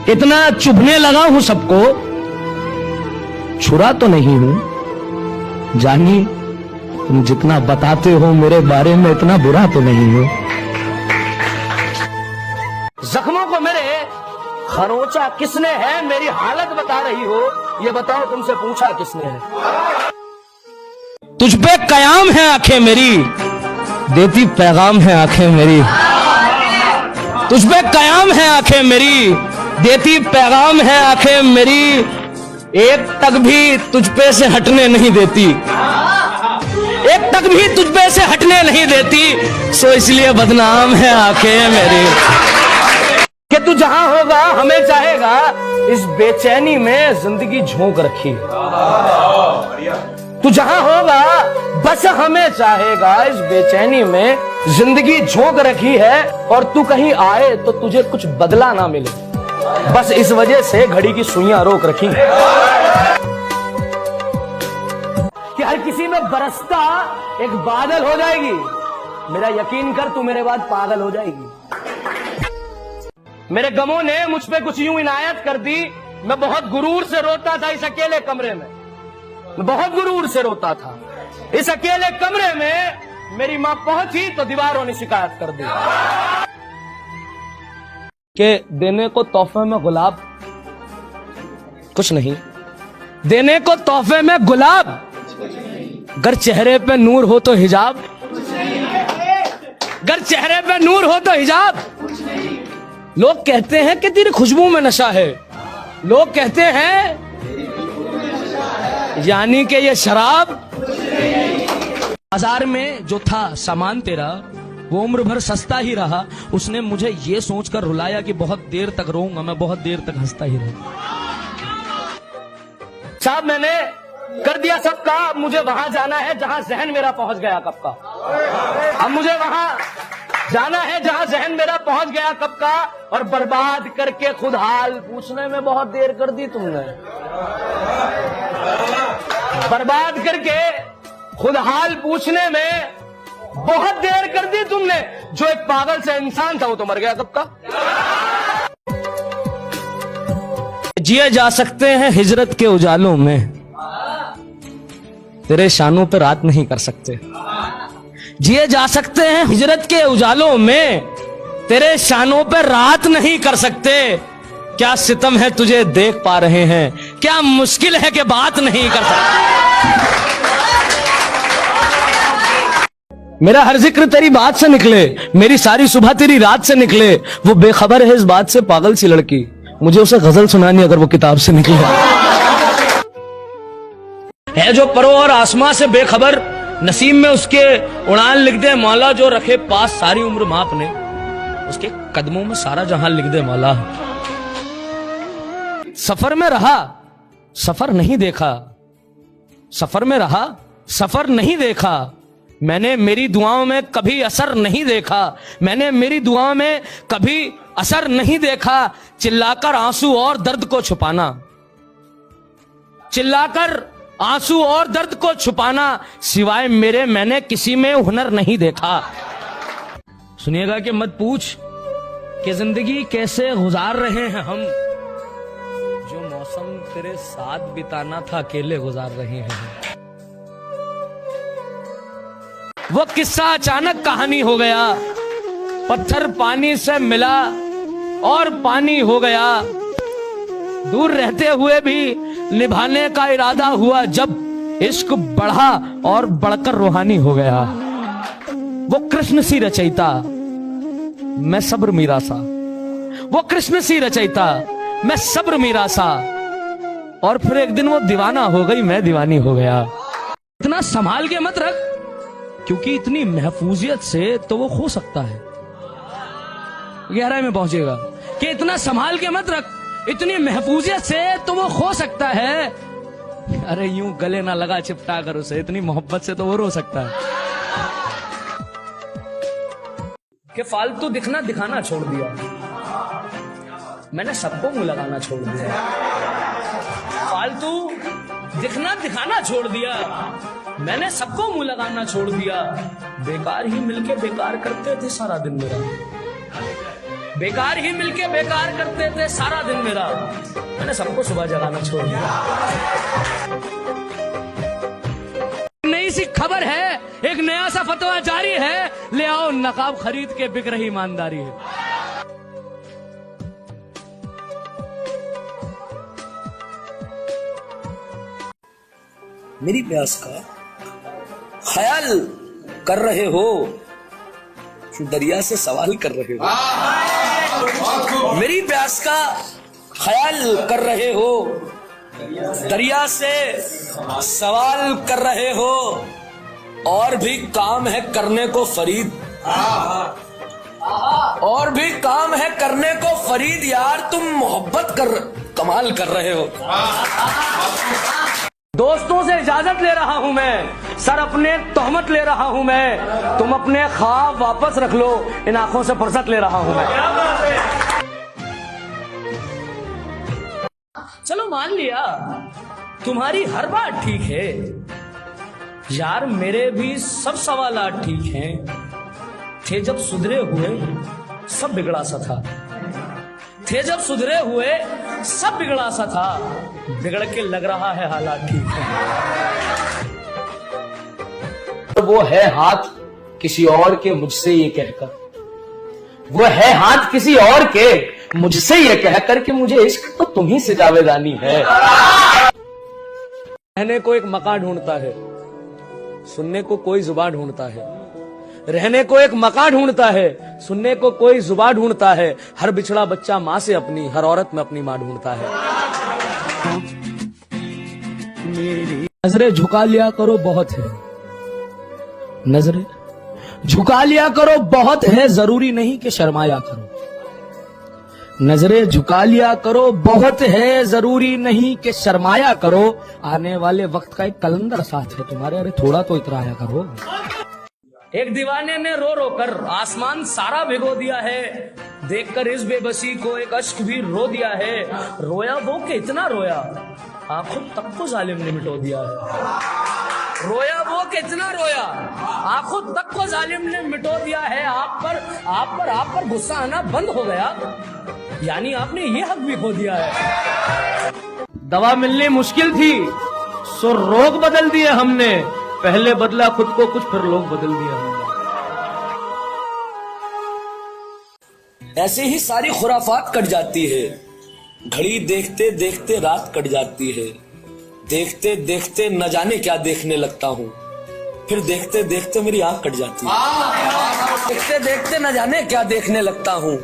इतना चुभने लगा हूं सबको, छुरा तो नहीं हूं। जानी तुम जितना बताते हो मेरे बारे में इतना बुरा तो नहीं हो। जख्मों को मेरे खरोचा किसने है, मेरी हालत बता रही हो, ये बताओ तुमसे पूछा किसने है। तुझ पे कयाम है आंखें मेरी, देती पैगाम है आंखें मेरी। तुझ पे कयाम है आंखें मेरी, देती पैगाम है आंखें मेरी। एक तक भी तुझ पे से हटने नहीं देती, एक तक भी तुझ पे से हटने नहीं देती, सो इसलिए बदनाम है आंखें मेरी। कि तू जहां होगा हमें चाहेगा, इस बेचैनी में जिंदगी झोंक रखी। तू जहां होगा बस हमें चाहेगा, इस बेचैनी में जिंदगी झोंक रखी है। और तू कहीं आए तो तुझे कुछ बदला ना मिले, बस इस वजह से घड़ी की सुइयां रोक रखी कि हर किसी में बरसता एक बादल हो जाएगी। मेरा यकीन कर, तू मेरे बाद पागल हो जाएगी। मेरे गमों ने मुझ पे कुछ यूं इनायत कर दी, मैं बहुत गुरूर से रोता था इस अकेले कमरे में, मैं बहुत गुरूर से रोता था इस अकेले कमरे में। मेरी मां पहुंची तो दीवारों ने शिकायत कर दी कि देने को तोहफे में गुलाब कुछ नहीं, देने को तोहफे में गुलाब, अगर चेहरे पे नूर हो तो हिजाब, अगर चेहरे पे नूर हो तो हिजाब। लोग कहते हैं कि तेरी खुशबू में नशा है, लोग कहते हैं यानी कि ये शराब। बाजार में जो था सामान तेरा वो उम्र भर सस्ता ही रहा, उसने मुझे ये सोचकर रुलाया कि बहुत देर तक रोऊंगा मैं, बहुत देर तक हंसता ही रहूंगा। साहब मैंने कर दिया सबका, अब मुझे वहां जाना है जहां जहन मेरा पहुंच गया कब का। अब मुझे वहां जाना है जहां जहन मेरा पहुंच गया कब का। और बर्बाद करके खुद हाल पूछने में बहुत देर कर दी तुमने, बर्बाद करके खुद हाल पूछने में बहुत देर कर दी तुमने। जो एक पागल से इंसान था वो तो मर गया कब का। जिए जा सकते हैं हिजरत के उजालों में, तेरे शानों पे रात नहीं कर सकते। जिए जा सकते हैं हिजरत के उजालों में, तेरे शानों पे रात नहीं कर सकते। क्या सितम है तुझे देख पा रहे हैं, क्या मुश्किल है कि बात नहीं कर सकते। मेरा हर जिक्र तेरी बात से निकले, मेरी सारी सुबह तेरी रात से निकले। वो बेखबर है इस बात से पागल सी लड़की, मुझे उसे गजल सुनानी अगर वो किताब से निकले। है जो परो और आसमां से बेखबर, नसीब में उसके उड़ान लिख दे मौला। जो रखे पास सारी उम्र मां अपने, उसके कदमों में सारा जहां लिख दे मौला। सफर में रहा सफर नहीं देखा, सफर में रहा सफर नहीं देखा। मैंने मेरी दुआओं में कभी असर नहीं देखा, मैंने मेरी दुआओं में कभी असर नहीं देखा। चिल्लाकर आंसू और दर्द को छुपाना, चिल्लाकर आंसू और दर्द को छुपाना, सिवाय मेरे मैंने किसी में हुनर नहीं देखा। सुनिएगा कि मत पूछ कि जिंदगी कैसे गुजार रहे हैं हम, जो मौसम तेरे साथ बिताना था अकेले गुजार रहे हैं। वो किस्सा अचानक कहानी हो गया, पत्थर पानी से मिला और पानी हो गया। दूर रहते हुए भी निभाने का इरादा हुआ, जब इश्क बढ़ा और बढ़कर रूहानी हो गया। वो कृष्ण सी रचयिता मैं सब्र मीरा सा, वो कृष्ण सी रचयिता मैं सब्र मीरा सा। और फिर एक दिन वो दीवाना हो गई, मैं दीवानी हो गया। इतना संभाल के मत रख, क्योंकि इतनी महफूजियत से तो वो खो सकता है। गहराई में पहुंचेगा कि इतना संभाल के मत रख, इतनी महफूजियत से तो वो खो सकता है। अरे यूं गले ना लगा चिपटा कर उसे, इतनी मोहब्बत से तो वो रो सकता है। कि फालतू दिखना दिखाना छोड़ दिया, मैंने सबको मुंह लगाना छोड़ दिया। फालतू दिखना दिखाना छोड़ दिया, मैंने सबको मुंह लगाना छोड़ दिया। बेकार ही मिलके बेकार करते थे सारा दिन मेरा, बेकार ही मिलके बेकार करते थे सारा दिन मेरा। मैंने सबको सुबह जगाना छोड़ दिया। नई सी खबर है, एक नया सा फतवा जारी है, ले आओ नकाब खरीद के बिक रही ईमानदारी है। मेरी प्यास का ख्याल कर रहे हो, दरिया से सवाल कर रहे हो। मेरी प्यास का ख्याल कर रहे हो, दरिया से सवाल कर रहे हो। और भी काम है करने को फरीद, और भी काम है करने को फरीद। यार तुम मोहब्बत कर कमाल कर रहे हो। दोस्तों से इजाजत ले रहा हूं मैं, सर अपने तोहमत ले रहा हूं मैं। तुम अपने ख्वाब वापस रख लो, इन आंखों से फुर्सत ले रहा हूं मैं। चलो मान लिया तुम्हारी हर बात ठीक है यार, मेरे भी सब सवालात ठीक हैं। थे जब सुधरे हुए सब बिगड़ा सा था, थे जब सुधरे हुए सब बिगड़ा सा था। बिगड़ के लग रहा है हालात ठीक है। वो है हाथ किसी और के मुझसे ये कहकर, वो है हाथ किसी और के मुझसे ये कहकर कि मुझे इश्क तो तुम्ही से जावेदानी है। रहने को एक मकान ढूंढता है, सुनने को कोई जुबान ढूंढता है। रहने को एक मकान ढूंढता है, सुनने को कोई जुबान ढूंढता है। हर बिछड़ा बच्चा माँ से अपनी, हर औरत में अपनी माँ ढूंढता है। मेरी नजरें झुका लिया करो बहुत है, नजरें झुका लिया करो बहुत है, जरूरी नहीं कि शर्माया करो। नजरें झुका लिया करो बहुत है, जरूरी नहीं कि शर्माया करो। आने वाले वक्त का एक कलंदर साथ है तुम्हारे, अरे थोड़ा तो इतराया करो। एक दीवाने ने रो रो कर आसमान सारा भिगो दिया है, देखकर इस बेबसी को एक अश्क भी रो दिया है। रोया वो कि इतना रोया, आंखों तक को जालिम ने मिटो दिया है। रोया वो कि इतना रोया, आंखों तक को जालिम ने मिटो दिया है। आप पर गुस्सा आना बंद हो गया, यानी आपने ये हक भी खो दिया है। दवा मिलनी मुश्किल थी, सो रोग बदल दिए हमने। पहले बदला खुद को कुछ, फिर लोग बदल दिया हमने। ऐसे ही सारी खुराफात कट जाती है, घड़ी देखते देखते रात कट जाती है। देखते देखते न जाने क्या देखने लगता हूँ, फिर देखते देखते मेरी आंख कट जाती है। देखते देखते न जाने क्या देखने लगता हूँ,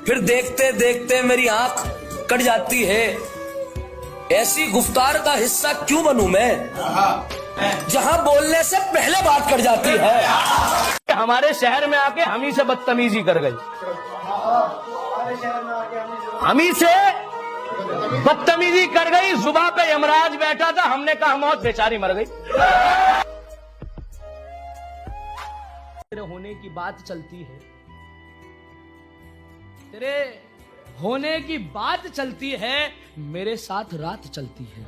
फिर देखते देखते मेरी आंख कट जाती है। ऐसी गुफ्तार का हिस्सा क्यों बनूं मैं, जहां बोलने से पहले बात कर जाती है। हमारे शहर में आके हम ही से बदतमीजी कर गई, हम ही से बदतमीजी कर गई। जुबान पे यमराज बैठा था, हमने कहा मौत, बेचारी मर गई। तेरे होने की बात चलती है, तेरे होने की बात चलती है, मेरे साथ रात चलती है।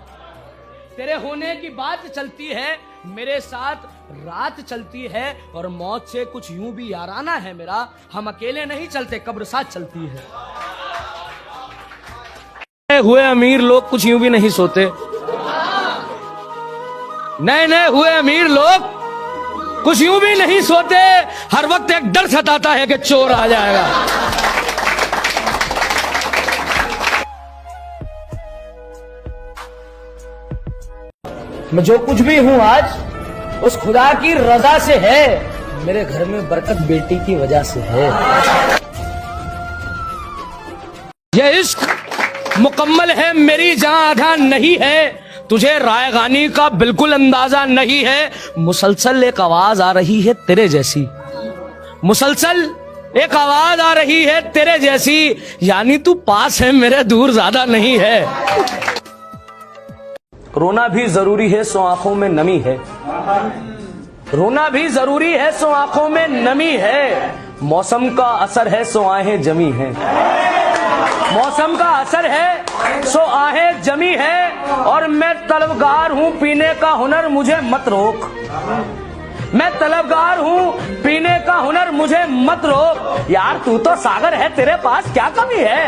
तेरे होने की बात चलती है, मेरे साथ रात चलती है। और मौत से कुछ यूं भी याराना है मेरा, हम अकेले नहीं चलते, कब्र साथ चलती है। हुए अमीर लोग कुछ यूं भी नहीं सोते, नए नए हुए अमीर लोग कुछ यूं भी नहीं सोते। हर वक्त एक डर सताता है कि चोर आ जाएगा। मैं जो कुछ भी हूँ आज उस खुदा की रजा से है, मेरे घर में बरकत बेटी की वजह से है। ये इश्क मुकम्मल है, मेरी जान आधा नहीं है। तुझे रायगानी का बिल्कुल अंदाजा नहीं है। मुसलसल एक आवाज आ रही है तेरे जैसी, मुसलसल एक आवाज आ रही है तेरे जैसी। यानी तू पास है मेरे, दूर ज्यादा नहीं है। रोना भी जरूरी है, सो आंखों में नमी है। रोना भी जरूरी है, सो आंखों में नमी है। मौसम का असर है, सो आहें जमी है। मौसम का असर है, सो आहें जमी है। और मैं तलबगार हूं, पीने का हुनर मुझे मत रोक। मैं तलबगार हूँ, पीने का हुनर मुझे मत रोक। यार तू तो सागर है, तेरे पास क्या कमी है।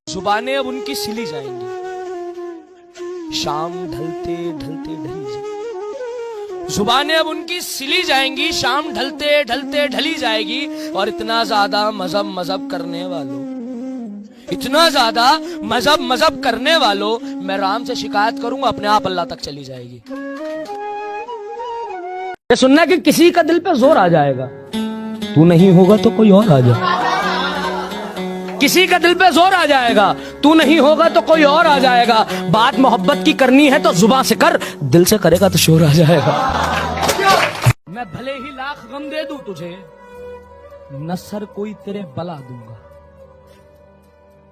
जुबानें अब उनकी सिली जाएंगी, शाम ढलते ढलते ढली जाएगी। जुबानें अब उनकी सिली जाएंगी, शाम ढलते ढलते ढली जाएगी। और इतना ज्यादा मजहब करने वालों, इतना ज्यादा मजहब करने वालों, मैं राम से शिकायत करूंगा, अपने आप अल्लाह तक चली जाएगी। ये सुनना कि किसी का दिल पे जोर आ जाएगा, तू नहीं होगा तो कोई और आ जाएगा। किसी का दिल पे जोर आ जाएगा, तू नहीं होगा तो कोई और आ जाएगा। बात मोहब्बत की करनी है तो जुबान से कर, दिल से करेगा तो शोर आ जाएगा। मैं भले ही लाख गम दे दूं तुझे, न सर कोई तेरे बला दूंगा।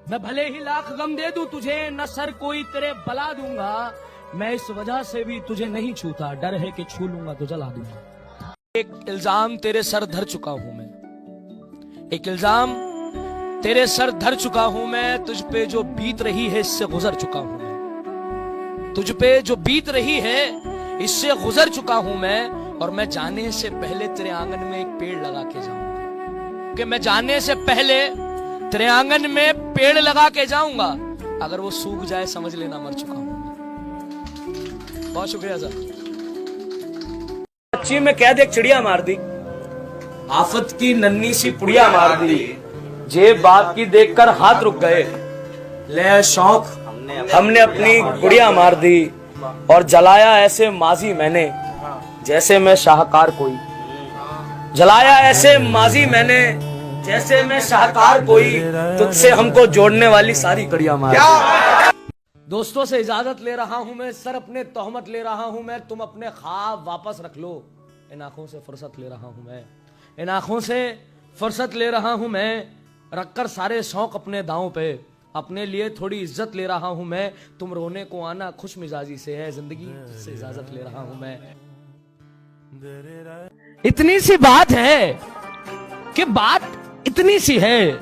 मैं भले ही लाख गम दे दूं तुझे, न सर कोई तेरे बला दूंगा। मैं इस वजह से भी तुझे नहीं छूता, डर है कि छू लूंगा तो जला दूंगा। एक इल्जाम तेरे सर धर चुका हूं मैं, एक इल्जाम तेरे सर धर चुका हूं मैं। तुझ पे जो बीत रही है इससे गुजर चुका हूं मैं, तुझ पे जो बीत रही है इससे गुजर चुका हूं मैं। और मैं जाने से पहले तेरे आंगन में एक पेड़ लगा के जाऊंगा, कि मैं जाने से पहले तेरे आंगन में पेड़ लगा के जाऊंगा। अगर वो सूख जाए समझ लेना मर चुका हूं। बहुत शुक्रिया सर। बच्ची में कैद एक चिड़िया मार दी, आफत की नन्ही सी पुड़िया मार दी। जे बात की देखकर हाथ रुक गए, ले शौक हमने अपनी गुड़िया मार दी। और जलाया ऐसे माजी मैंने, जैसे मैं शाहकार कोई, जलाया ऐसे माजी मैंने जैसे मैं शाहकार कोई। तुझसे हमको जोड़ने वाली सारी कड़ियां मार। दोस्तों से इजाजत ले रहा हूं मैं, सर अपने तोहमत ले रहा हूं मैं। तुम अपने ख्वाब वापस रख लो, इन आंखों से फुर्सत ले रहा हूं मैं, इन आंखों से फुर्सत ले रहा हूं मैं। रखकर सारे शौक अपने दांव पे, अपने लिए थोड़ी इज्जत ले रहा हूं मैं। तुम रोने को आना खुश मिजाजी से है, जिंदगी से इजाजत ले रहा हूं मैं। इतनी सी बात है कि बात इतनी सी है,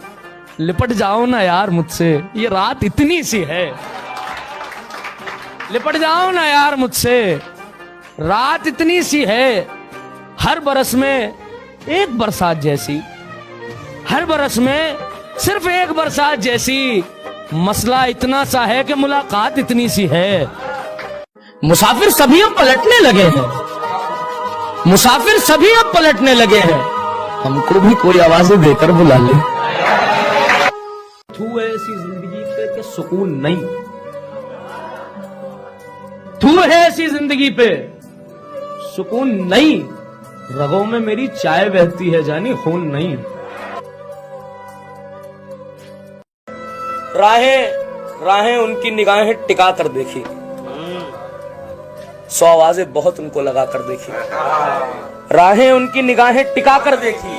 लिपट जाओ ना यार मुझसे, ये रात इतनी सी है। लिपट जाओ ना यार मुझसे, रात इतनी सी है। हर बरस में एक बरसात जैसी, हर बरस में सिर्फ एक बरसात जैसी। मसला इतना सा है कि मुलाकात इतनी सी है। मुसाफिर सभी अब पलटने लगे हैं, मुसाफिर सभी अब पलटने लगे हैं। हमको भी कोई आवाजें देकर बुला ले। तू है ऐसी जिंदगी पे कि सुकून नहीं, तू है ऐसी जिंदगी पे सुकून नहीं। रगों में मेरी चाय बहती है जानी खून नहीं। राहें उनकी निगाहें टिका कर देखी, 100 आवाजें बहुत उनको लगा कर देखी। राहें उनकी निगाहें टिका कर देखी,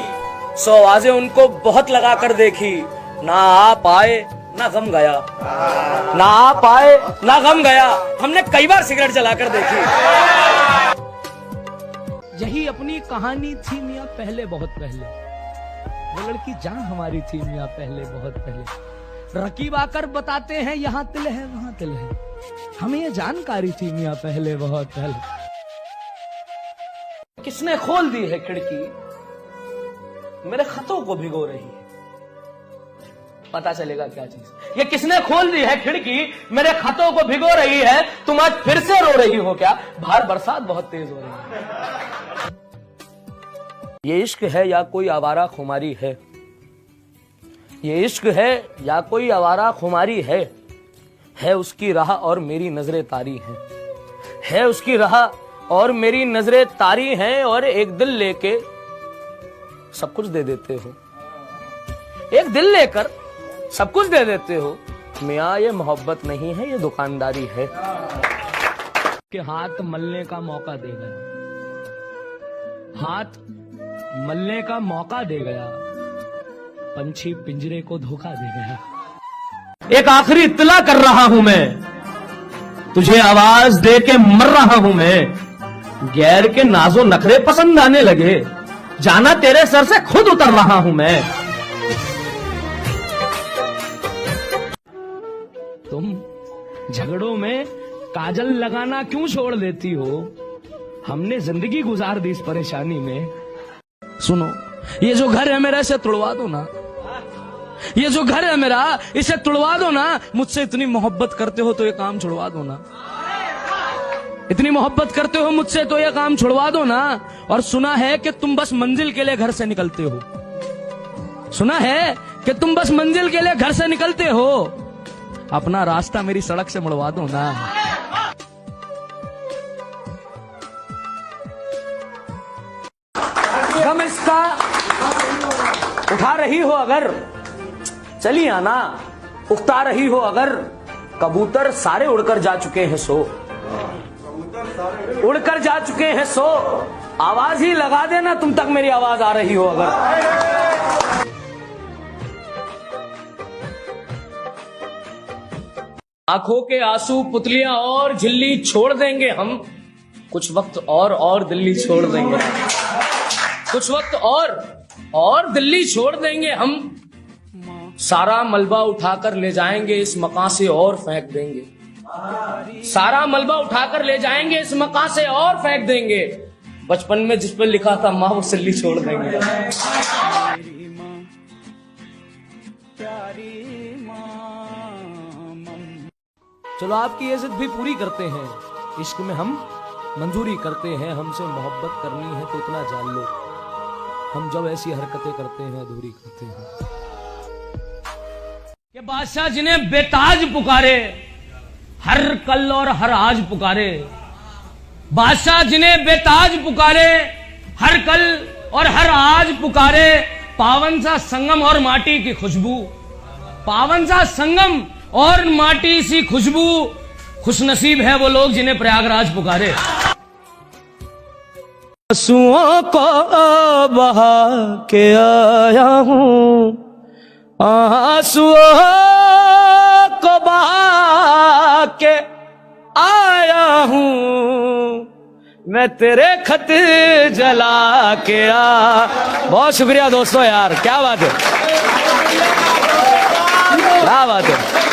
100 आवाजें उनको बहुत लगा कर देखी। ना आ पाए ना गम गया, ना आ पाए ना गम गया। हमने कई बार सिगरेट जलाकर देखी। यही अपनी कहानी थी मियां पहले, बहुत पहले। वो लड़की जहां हमारी थी मियां पहले, बहुत पहले। रकीब आकर बताते हैं यहाँ तिल है वहां तिल है, हमें ये जानकारी थी मियां पहले, बहुत पहले। किसने खोल दी है खिड़की, मेरे खतों को भिगो रही है। पता चलेगा क्या चीज। ये किसने खोल दी है खिड़की, मेरे खतों को भिगो रही है। तुम आज फिर से रो रही हो क्या, बाहर बरसात बहुत तेज हो रही है। ये इश्क है या कोई आवारा खुमारी है, ये इश्क है या कोई आवारा खुमारी है उसकी राह और मेरी नजरें तारी है उसकी राह और मेरी नजरें तारी हैं। और एक दिल लेके सब कुछ दे देते हो, एक दिल लेकर सब कुछ दे देते हो। मियां ये मोहब्बत नहीं है, ये दुकानदारी है। कि हाथ मलने का मौका दे गया, हाथ मलने का मौका दे गया, पंछी पिंजरे को धोखा दे गया। एक आखिरी इत्तला कर रहा हूं मैं, तुझे आवाज दे के मर रहा हूं मैं। गैर के नाजो नखरे पसंद आने लगे, जाना तेरे सर से खुद उतर रहा हूं मैं। तुम झगड़ों में काजल लगाना क्यों छोड़ देती हो, हमने जिंदगी गुजार दी इस परेशानी में। सुनो, ये जो घर है मेरा, इसे तुड़वा दो ना। ये जो घर है मेरा, इसे तुड़वा दो ना। मुझसे इतनी मोहब्बत करते हो तो ये काम छुड़वा दो ना। इतनी मोहब्बत करते हो मुझसे तो ये काम छुड़वा दो ना। और सुना है कि तुम बस मंजिल के लिए घर से निकलते हो। सुना है कि तुम बस मंजिल के लिए घर से निकलते हो। अपना रास्ता मेरी सड़क से मुड़वा दो ना। गम इसका उठा रही हो अगर, चली आना। उकता रही हो अगर, कबूतर सारे उड़कर जा चुके हैं सो। उड़कर जा चुके हैं सो, आवाज ही लगा देना तुम तक मेरी आवाज आ रही हो अगर। आंखों के आंसू पुतलियां और झिल्ली छोड़ देंगे हम। कुछ वक्त और दिल्ली छोड़ देंगे। कुछ वक्त और दिल्ली छोड़ देंगे हम। सारा मलबा उठाकर ले जाएंगे इस मकान से और फेंक देंगे। सारा मलबा उठाकर ले जाएंगे इस मकान से और फेंक देंगे। बचपन में जिस पर लिखा था माँ, वो सिल्ली छोड़ देंगे। चलो आपकी ये जिद भी पूरी करते हैं। इश्क में हम मंजूरी करते हैं। हमसे मोहब्बत करनी है तो इतना जान लो, हम जब ऐसी हरकतें करते हैं अधूरी करते हैं। कि बादशाह जिन्हें बेताज पुकारे, हर कल और हर आज पुकारे। बादशाह जिन्हें बेताज पुकारे, हर कल और हर आज पुकारे। पावन सा संगम और माटी की खुशबू, पावन सा संगम और माटी सी खुशबू। खुशनसीब है वो लोग जिन्हें प्रयागराज पुकारे। आंसुओं को बहा के आया हूं, आंसुओं को बहा के आया हूं। मैं तेरे खत जला के बहुत शुक्रिया दोस्तों यार, क्या बात है, क्या बात है।